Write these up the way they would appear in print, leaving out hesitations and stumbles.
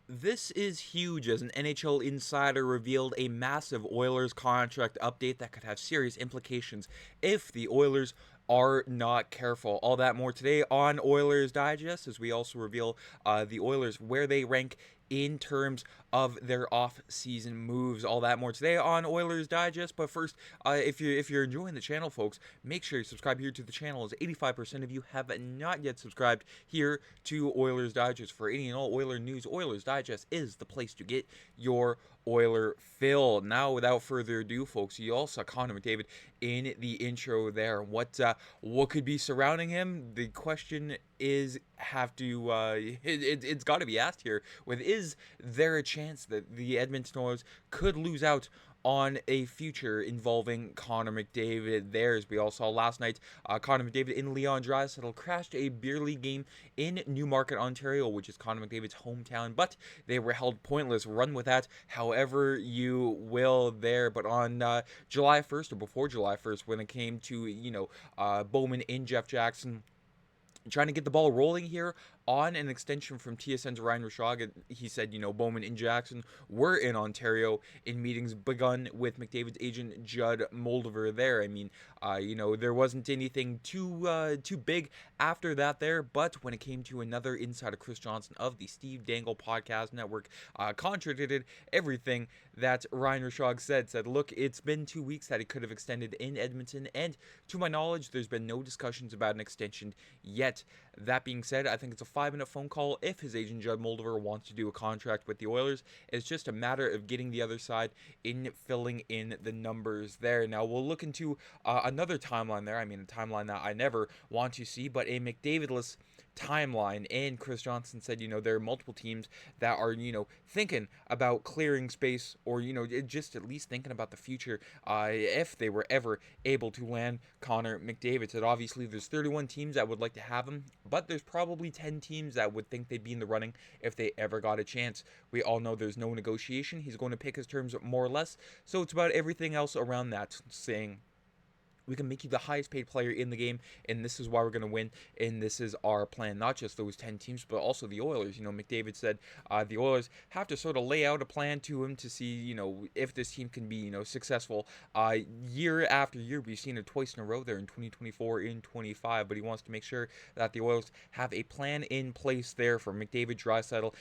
This is huge as an NHL insider revealed a massive Oilers contract update that could have serious implications if the Oilers are not careful. All that more today on Oilers Digest as we also reveal the Oilers where they rank in terms of their off-season moves. All that more today on Oilers Digest. But first, if you're enjoying the channel, folks, make sure you subscribe here to the channel, as 85% of you have not yet subscribed here to Oilers Digest. For any and all Oiler news, Oilers Digest is the place to get your Oiler fill. Now, without further ado, folks, you all saw Connor McDavid in the intro there. What could be surrounding him? The question is have to it's got to be asked here. With is there a chance that the Edmonton Oilers could lose out on a future involving Connor McDavid? There, as we all saw last night, Connor McDavid and Leon Draisaitl crashed a beer league game in Newmarket, Ontario, which is Connor McDavid's hometown, but they were held pointless. Run with that however you will there. But on July 1st, or before July 1st, when it came to, Bowman in Jeff Jackson, trying to get the ball rolling here on an extension from TSN's Ryan Rishaug. He said, Bowman and Jackson were in Ontario in meetings begun with McDavid's agent, Judd Moldover there. I mean, there wasn't anything too big after that there, but when it came to another insider, Chris Johnson of the Steve Dangle Podcast Network, contradicted everything that Ryan Rishaug said, look, it's been 2 weeks that he could have extended in Edmonton, and to my knowledge, there's been no discussions about an extension yet. That being said, I think it's a 5-minute phone call if his agent Judd Moldover wants to do a contract with the Oilers. It's just a matter of getting the other side in filling in the numbers there. Now we'll look into another timeline there. I mean, a timeline that I never want to see, but a McDavidless timeline. And Chris Johnson said, there are multiple teams that are, thinking about clearing space, or, just at least thinking about the future if they were ever able to land Connor McDavid. Said obviously there's 31 teams that would like to have him, but there's probably 10 teams that would think they'd be in the running if they ever got a chance. We all know there's no negotiation. He's going to pick his terms more or less. So it's about everything else around that, saying we can make you the highest paid player in the game, and this is why we're going to win, and this is our plan. Not just those 10 teams, but also the Oilers. McDavid said the Oilers have to sort of lay out a plan to him to see, if this team can be, successful year after year. We've seen it twice in a row there in 2024, in 25, but he wants to make sure that the Oilers have a plan in place there for McDavid, Draisaitl,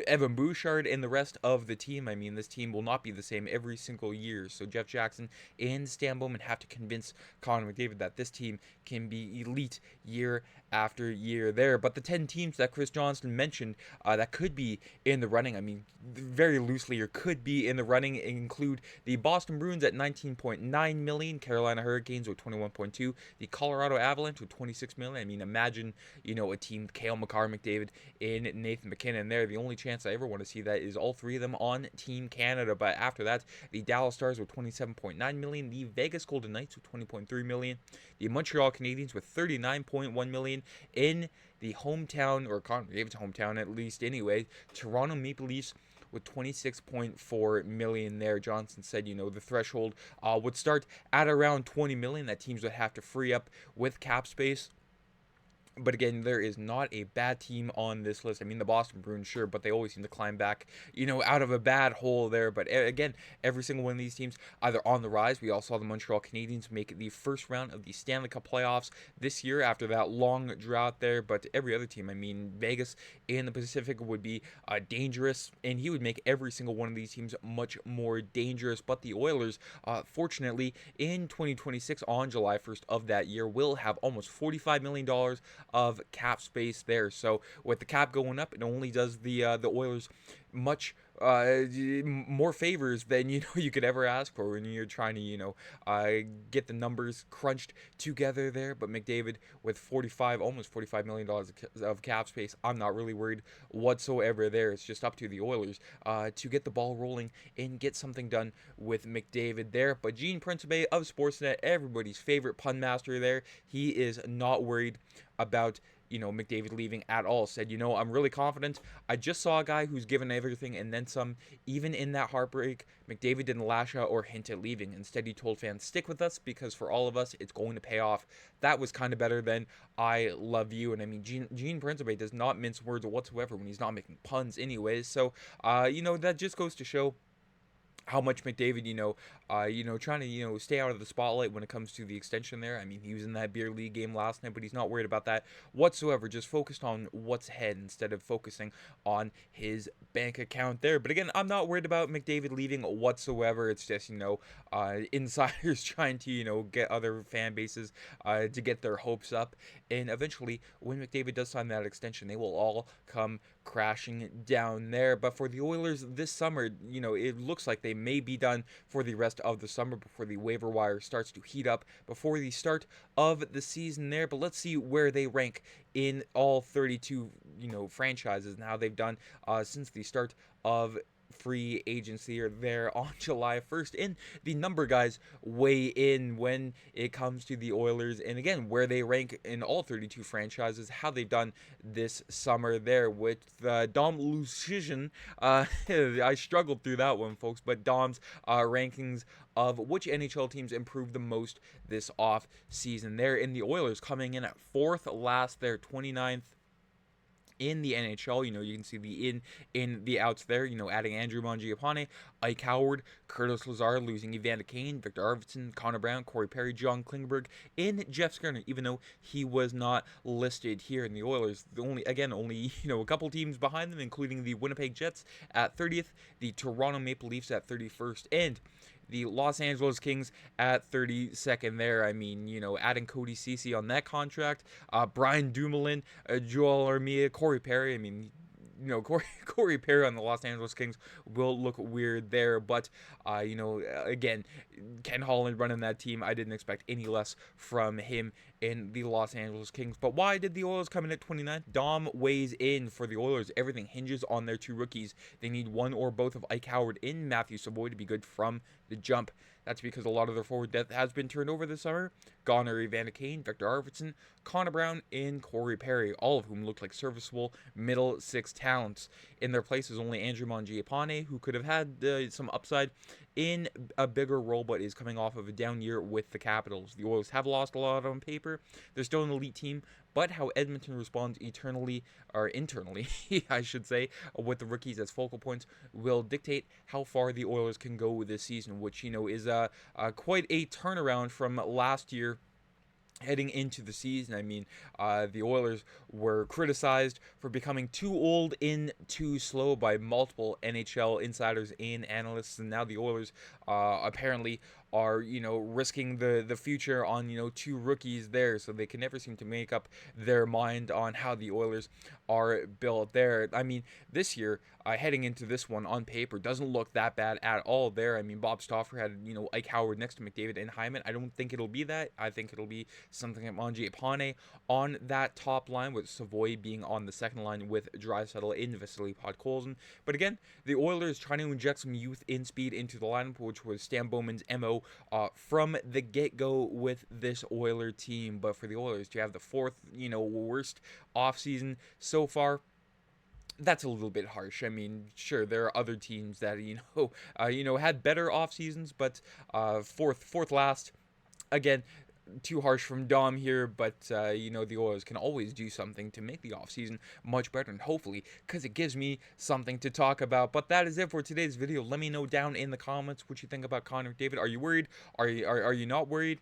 Evan Bouchard, and the rest of the team. I mean, this team will not be the same every single year, so Jeff Jackson and Stan Bowman have to convince Connor McDavid that this team can be elite year after year there. But the 10 teams that Chris Johnson mentioned that could be in the running, I mean, very loosely, or could be in the running, include the Boston Bruins at $19.9 million, Carolina Hurricanes with $21.2, the Colorado Avalanche with $26 million. I mean, imagine, a team, Cale Makar, McDavid, and Nathan MacKinnon there. The only chance I ever want to see that is all three of them on Team Canada. But after that, the Dallas Stars with $27.9 million, the Vegas Golden Knights with $20.3 million, the Montreal Canadiens with $39.1 million in the hometown, or Connor McDavid's hometown at least anyway, Toronto Maple Leafs with $26.4 million there. Johnson said, the threshold would start at around $20 million that teams would have to free up with cap space. But again, there is not a bad team on this list. I mean, the Boston Bruins, sure, but they always seem to climb back, out of a bad hole there. But again, every single one of these teams either on the rise. We all saw the Montreal Canadiens make the first round of the Stanley Cup playoffs this year after that long drought there. But every other team, I mean, Vegas and the Pacific would be dangerous, and he would make every single one of these teams much more dangerous. But the Oilers, fortunately, in 2026, on July 1st of that year, will have almost $45 million of cap space there. So with the cap going up, it only does the Oilers much more favors than you could ever ask for when you're trying to get the numbers crunched together there. But McDavid with almost $45 million of cap space, I'm not really worried whatsoever there. It's just up to the Oilers to get the ball rolling and get something done with McDavid there. But Gene Principe of Sportsnet, everybody's favorite pun master there, he is not worried about McDavid leaving at all. Said, I'm really confident. I just saw a guy who's given everything and then some. Even in that heartbreak, McDavid didn't lash out or hint at leaving. Instead, he told fans, stick with us because for all of us, it's going to pay off. That was kind of better than I love you. And I mean, Gene Principe does not mince words whatsoever when he's not making puns anyways. So, that just goes to show how much McDavid, trying to, stay out of the spotlight when it comes to the extension there. I mean, he was in that beer league game last night, but he's not worried about that whatsoever. Just focused on what's ahead instead of focusing on his bank account there. But again, I'm not worried about McDavid leaving whatsoever. It's just, insiders trying to, get other fan bases to get their hopes up. And eventually, when McDavid does sign that extension, they will all come crashing down there. But for the Oilers this summer, it looks like they may be done for the rest of the summer before the waiver wire starts to heat up before the start of the season there. But let's see where they rank in all 32 franchises and how they've done since the start of free agency or there on July 1st. And the number guys weigh in when it comes to the Oilers, and again where they rank in all 32 franchises, how they've done this summer there with Dom Lucian. I struggled through that one, folks, but Dom's rankings of which NHL teams improved the most this off season there, in the Oilers coming in at 4th last there, 29th in the NHL. You can see the in the outs there, adding Andrew Mangiapane, Ike Howard, Curtis Lazar, losing Evander Kane, Victor Arvidsson, Connor Brown, Corey Perry, John Klingberg, in Jeff Skinner, even though he was not listed here in the Oilers. Only a couple teams behind them, including the Winnipeg Jets at 30th, the Toronto Maple Leafs at 31st, and the Los Angeles Kings at 32nd there. I mean, adding Cody Ceci on that contract, Brian Dumoulin, Joel Armia, Corey Perry. I mean, Corey Perry on the Los Angeles Kings will look weird there. But, again, Ken Holland running that team, I didn't expect any less from him in the Los Angeles Kings. But why did the Oilers come in at 29th? Dom weighs in for the Oilers. Everything hinges on their two rookies. They need one or both of Ike Howard and Matthew Savoy to be good from the jump. That's because a lot of their forward depth has been turned over this summer. Gone are Evander Kane, Victor Arvidsson, Connor Brown, and Corey Perry, all of whom look like serviceable middle six talents. In their place is only Andrew Mangiapane, who could have had some upside in a bigger role, but is coming off of a down year with the Capitals. The Oilers have lost a lot on paper. They're still an elite team, but how Edmonton responds internally, I should say, with the rookies as focal points, will dictate how far the Oilers can go this season, which, is quite a turnaround from last year. Heading into the season, I mean, the Oilers were criticized for becoming too old and too slow by multiple NHL insiders and analysts, and now the Oilers apparently are, risking the future on, two rookies there, so they can never seem to make up their mind on how the Oilers are built there. I mean, this year, heading into this one on paper, doesn't look that bad at all there. I mean, Bob Stauffer had, Ike Howard next to McDavid and Hyman. I don't think it'll be that. I think it'll be something like Mangiapane on that top line, with Savoy being on the second line with Draisaitl and Vasily Podkolzin. But again, the Oilers trying to inject some youth and speed into the lineup, which was Stan Bowman's MO from the get-go with this Oiler team. But for the Oilers to have the fourth, worst offseason so far, that's a little bit harsh. I mean, sure, there are other teams that, had better off seasons, but fourth last, again, too harsh from Dom here, but, the Oilers can always do something to make the offseason much better, and hopefully, because it gives me something to talk about. But that is it for today's video. Let me know down in the comments what you think about Connor McDavid. Are you worried? Are you not worried?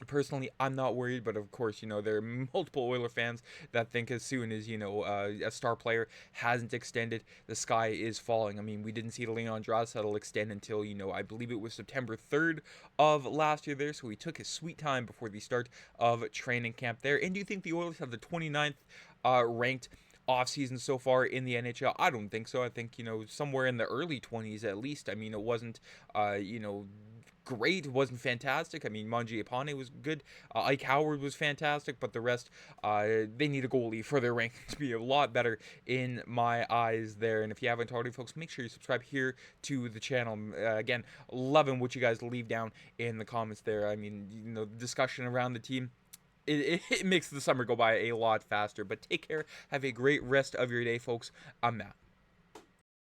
Personally, I'm not worried, but of course, there are multiple Oiler fans that think as soon as, a star player hasn't extended, the sky is falling. I mean, we didn't see Leon Draisaitl extend until, I believe it was September 3rd of last year there, so he took his sweet time before the start of training camp there. And do you think the Oilers have the 29th ranked offseason so far in the NHL? I don't think so. I think, somewhere in the early 20s at least. I mean, it wasn't, great. It wasn't fantastic. I mean, Mangiapane was good. Ike Howard was fantastic, but the rest, they need a goalie for their ranking to be a lot better in my eyes there. And if you haven't already, folks, make sure you subscribe here to the channel. Again, loving what you guys leave down in the comments there. I mean, the discussion around the team it makes the summer go by a lot faster. But take care. Have a great rest of your day, folks. I'm Matt.